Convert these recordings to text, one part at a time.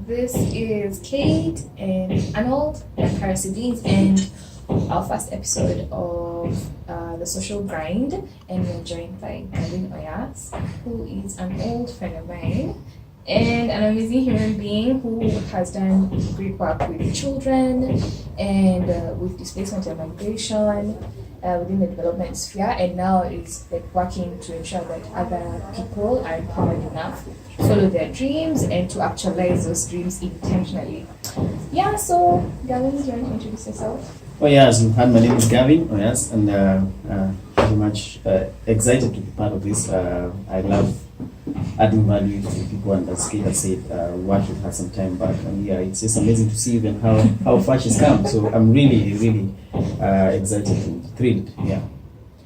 This is Kate and Arnold, our siblings, and our first episode of The Social Grind. And we're joined by Gavin Oyas, who is an old friend of mine and an amazing human being who has done great work with children and with displacement and migration within the development sphere, and now is like working to ensure that other people are empowered enough to follow their dreams and to actualize those dreams intentionally. Yeah, so Gavin, do you want to introduce yourself? Oh yeah, as you heard, my name is Gavin Oyas, and very much excited to be part of this. I love adding value to people, and as Kate has said, worked with her some time back, and yeah, it's just amazing to see even how far she's come. So I'm really excited and thrilled. Yeah.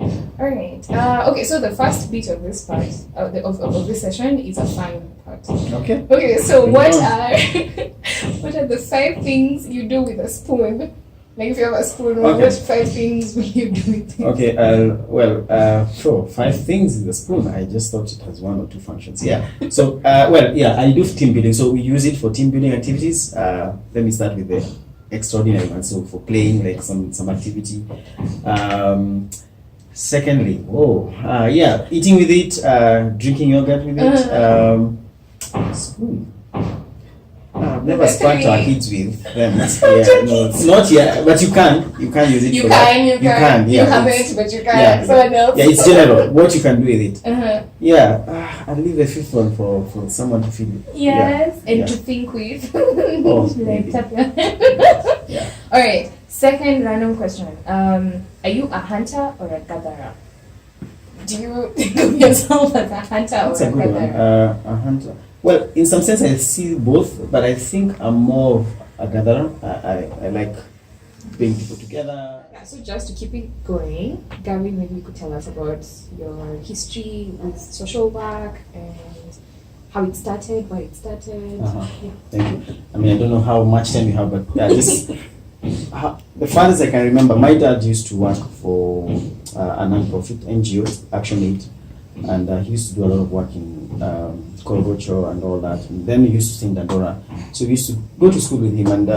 All right. Okay. So the first bit of this part of this session is a fun part. Okay. Okay. So what are the 5 things you do with a spoon? Like if you have a spoon, what 5 things will you do with it? Okay, sure. 5 things in the spoon. I just thought it has 1 or 2 functions. Yeah. So, I do team building. So we use it for team building activities. Let me start with the extraordinary one. So for playing like some activity. Secondly, eating with it, drinking yogurt with it. Spoon. I've never spanked our kids with them. It's not yet, but you can use it. You can. Yeah, you haven't, but you can. Yeah, someone else. Yeah, it's general. What you can do with it. Uh-huh. Yeah, I'll leave the 5th one for someone to feel it. Yes, and to think with. Oh, yeah. All right. Second random question. Are you a hunter or a gatherer? Do you think of yourself as a hunter or a gatherer? A hunter. Well, in some sense, I see both, but I think I'm more of a gatherer. I like bringing people together. Yeah, so just to keep it going, Gavin, maybe you could tell us about your history with social work and how it started, why it started. Yeah. Thank you. I mean, I don't know how much time you have, but just the farthest I can remember, my dad used to work for a non-profit NGO, Action Aid, and he used to do a lot of work in Korogocho and all that. And then we used to stay in Dandora. So we used to go to school with him, and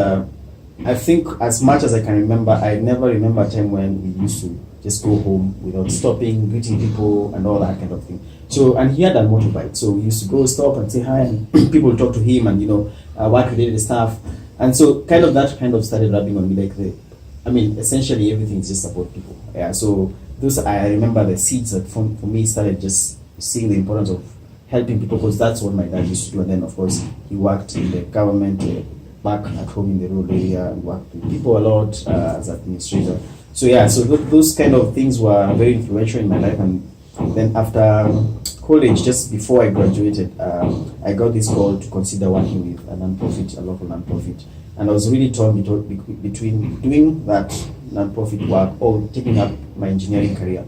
I think as much as I can remember, I never remember a time when we used to just go home without stopping, greeting people and all that kind of thing. So, and he had a motorbike, so we used to go stop and say hi, and people would talk to him and work related stuff. And so that started rubbing on me, like essentially everything is just about people. Yeah, so those, I remember the seeds that for me started just seeing the importance of helping people, because that's what my dad used to do. And then of course he worked in the government back at home in the rural area and worked with people a lot as administrator. So yeah, so those kind of things were very influential in my life. And then after college, just before I graduated, I got this call to consider working with a local non-profit. And I was really torn between doing that non-profit work or taking up my engineering career.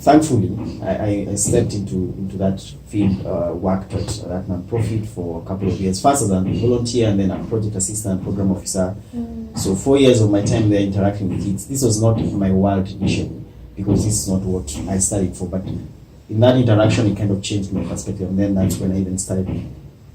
Thankfully, I stepped into that field, worked at that non-profit for a couple of years, first as a volunteer and then a project assistant, program officer. So 4 years of my time there interacting with kids. This was not my world initially, because this is not what I studied for, but in that interaction it kind of changed my perspective, and then that's when I even started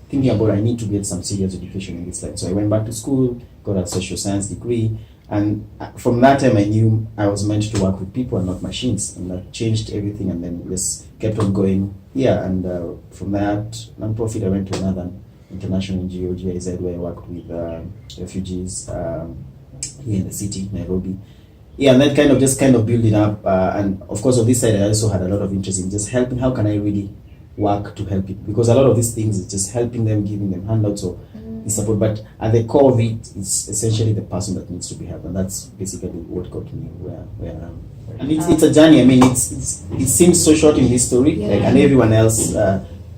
thinking about I need to get some serious education in this life. So I went back to school, got a social science degree, and from that time I knew I was meant to work with people and not machines, and that changed everything, and then just kept on going. Yeah, and from that non-profit I went to another international NGO, GIZ, where I worked with refugees here in the city, Nairobi. Yeah, and then kind of build it up, and of course on this side I also had a lot of interest in just helping. How can I really work to help people? Because a lot of these things is just helping them, giving them handouts or support, but at the core of it, it's essentially the person that needs to be helped, and that's basically what got me where I am. And it's a journey. I mean, it seems so short in this story, and everyone else.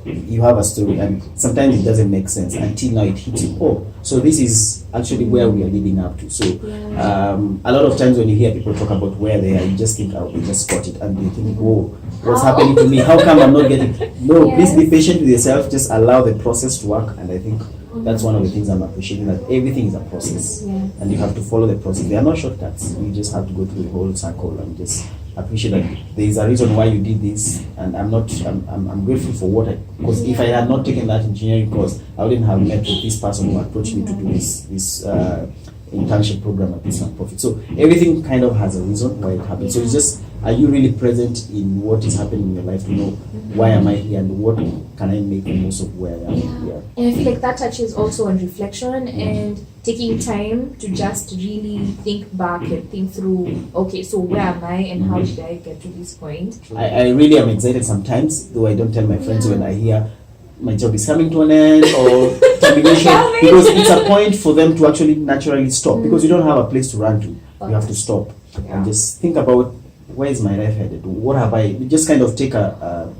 You have a story, and sometimes it doesn't make sense until now it hits you. Oh, so this is actually where we are leading up to. So a lot of times when you hear people talk about where they are, you just think, oh, they just got it, and you think, whoa, what's happening to me? How come I'm not getting it? No, please be patient with yourself. Just allow the process to work, and I think that's one of the things I'm appreciating, that everything is a process, and you have to follow the process. There are no shortcuts. You just have to go through the whole circle and just appreciate that there is a reason why you did this, and I'm grateful for what because if I had not taken that engineering course, I wouldn't have met with this person who approached me to do this internship program at this nonprofit. So everything kind of has a reason why it happened. So it's just, are you really present in what is happening in your life to know why am I here and what can I make the most of where I am? Yeah. And I feel like that touches also on reflection and taking time to just really think back and think through, okay, so where am I and how did I get to this point? I really am excited sometimes, though I don't tell my friends when I hear my job is coming to an end or termination, because it's a point for them to actually naturally stop, because you don't have a place to run to. You have to stop and just think about, where is my life headed? What have I? Just kind of take a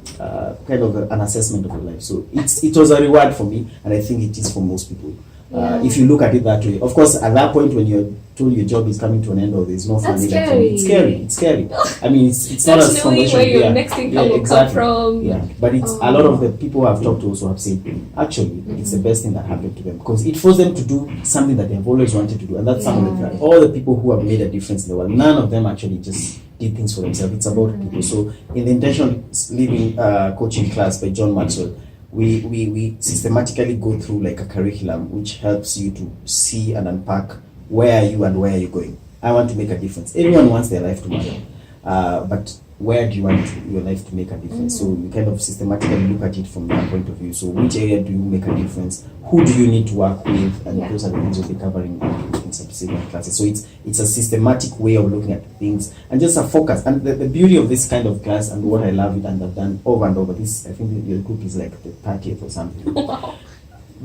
kind of an assessment of your life. So it was a reward for me, and I think it is for most people. If you look at it that way, of course, at that point when you're told your job is coming to an end or there's no funding, it's scary. I mean, it's not as conventional. Where your next income will come from. Yeah, but it's a lot of the people who I've talked to also have said, actually, it's the best thing that happened to them, because it forced them to do something that they've always wanted to do, and that's something that all the people who have made a difference in the world, none of them actually just did things for themselves. It's about people. So in the Intentional Living coaching class by John Maxwell, we systematically go through like a curriculum which helps you to see and unpack where are you and where are you going. I want to make a difference. Everyone wants their life to matter, but where do you want your life to make a difference? So you kind of systematically look at it from that point of view. So which area do you make a difference? Who do you need to work with? And those are the things we'll be covering in subsequent classes. So it's a systematic way of looking at things and just a focus. And the beauty of this kind of class, and what I love it and I've done over and over, this, I think your group is like the 30th or something. Wow.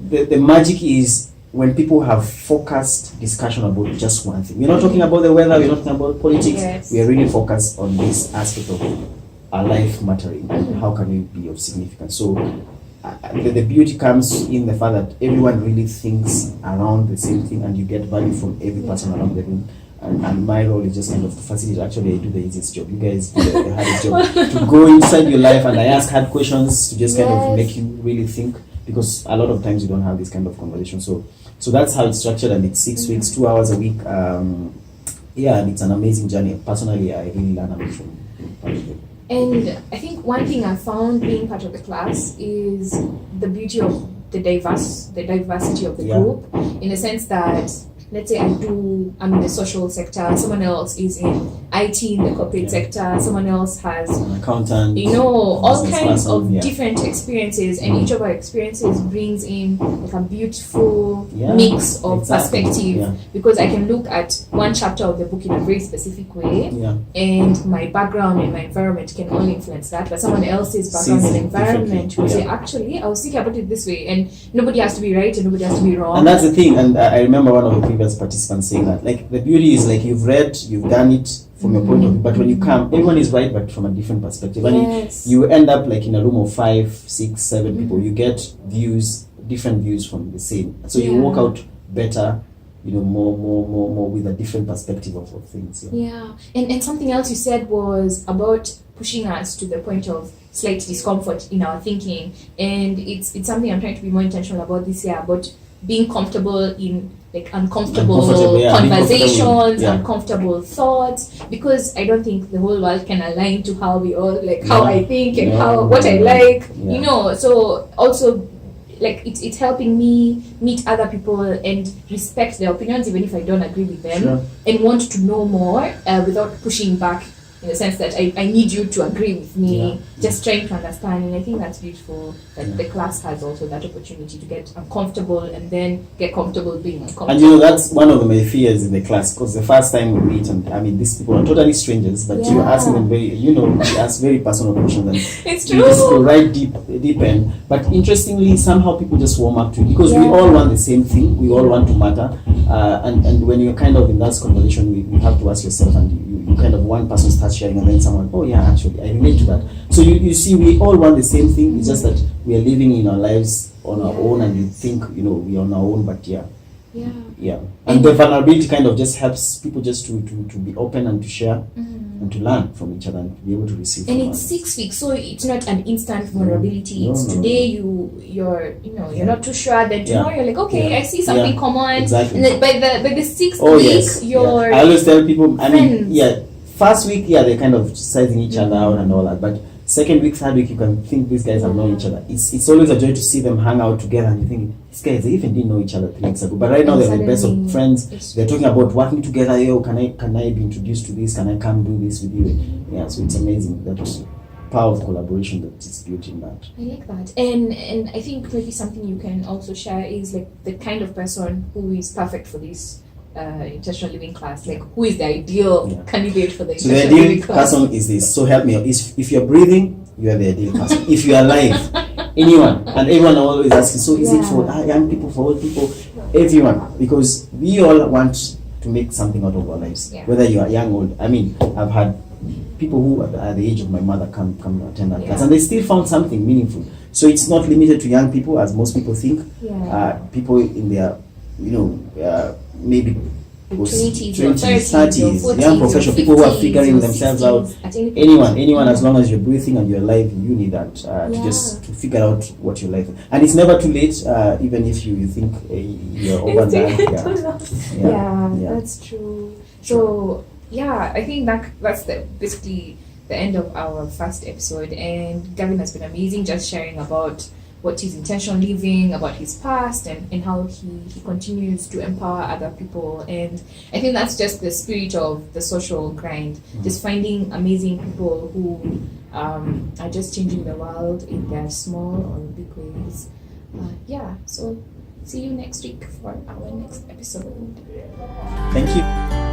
The magic is when people have focused discussion about just one thing. We're not talking about the weather, we're not talking about politics. We are really focused on this aspect of our life mattering and how can we be of significance. So the beauty comes in the fact that everyone really thinks around the same thing, and you get value from every person around the room. And my role is just kind of to facilitate. Actually, I do the easiest job. You guys do the hardest job. To go inside your life, and I ask hard questions to just kind of make you really think, because a lot of times you don't have this kind of conversation. So that's how it's structured, and it's 6 weeks, 2 hours a week. And it's an amazing journey. Personally, I really learn a lot from part of it. And I think one thing I found being part of the class is the beauty of the diversity of the group, in the sense that, let's say I'm in the social sector, someone else is in IT in the corporate sector, someone else has an accountant, all kinds of different experiences, and each of our experiences brings in like a beautiful mix of perspective, because I can look at one chapter of the book in a very specific way, and my background and my environment can only influence that, but someone else's background and environment will say, actually, I was thinking about it this way, and nobody has to be right and nobody has to be wrong. And that's the thing, and I remember one of the previous participants saying that, like, the beauty is, like, you've read, you've done it from your point of view, but when you come, everyone is right, but from a different perspective. And you end up like in a room of 5, 6, 7 people. You get different views from the same. So you walk out better, more with a different perspective of things. And something else you said was about pushing us to the point of slight discomfort in our thinking, and it's something I'm trying to be more intentional about this year, about being comfortable in like uncomfortable conversations, uncomfortable thoughts, because I don't think the whole world can align to how we all like how I think and what I like, so also like it's helping me meet other people and respect their opinions even if I don't agree with them, and want to know more without pushing back, in the sense that I need you to agree with me, just trying to understand. And I think that's beautiful that the class has also that opportunity to get uncomfortable and then get comfortable being uncomfortable. And that's one of my fears in the class, because the first time we meet, and I mean, these people are totally strangers, but you're asking them we ask very personal questions, and it's true. You just go right deep end. But interestingly, somehow people just warm up to it, because we all want the same thing, we all want to matter, and when you're kind of in that conversation, you have to ask yourself, and you kind of, one person starts sharing, and then someone, actually, I relate to that. So you see, we all want the same thing. It's just that we are living in our lives on our own, and you think, we are on our own, but and the vulnerability kind of just helps people just to be open and to share and to learn from each other and to be able to receive. And it's 6 weeks, so it's not an instant vulnerability. It's today you're not too sure, then tomorrow you're like, okay, I see something common. Exactly. And then by the 6th week, you're I always tell people, first week, yeah, they're kind of sizing each other out and all that, but second week, third week, you can think these guys have known each other. It's always a joy to see them hang out together, and you think these guys, they even didn't know each other 3 weeks ago, but right now they're the best of friends. They're talking about working together. Yo, can I be introduced to this? Can I come do this with you? Yeah, so it's amazing that power of collaboration that is built in that. I like that, and I think maybe something you can also share is like the kind of person who is perfect for this intentional living class. Like, who is the ideal candidate for the So the intentional living ideal class? person is this. So help me. If you're breathing, you are the ideal person. If you are alive, anyone, and everyone always asking. So is it for young people, for old people, everyone? Because we all want to make something out of our lives, whether you are young or old. I mean, I've had people who at the age of my mother come attend that class, and they still found something meaningful. So it's not limited to young people, as most people think. People in their, maybe 20s, 30s, young professional people who are figuring themselves out. Anyone, as long as you're breathing and you're alive, you need that to figure out what your life is. And it's never too late, even if you think you're over that. That's true. So I think that's basically the end of our first episode, and Gavin has been amazing, just sharing about what his intentional living, about his past, and how he continues to empower other people. And I think that's just the spirit of the social grind, just finding amazing people who are just changing the world in their small or big ways. So see you next week for our next episode. Thank you.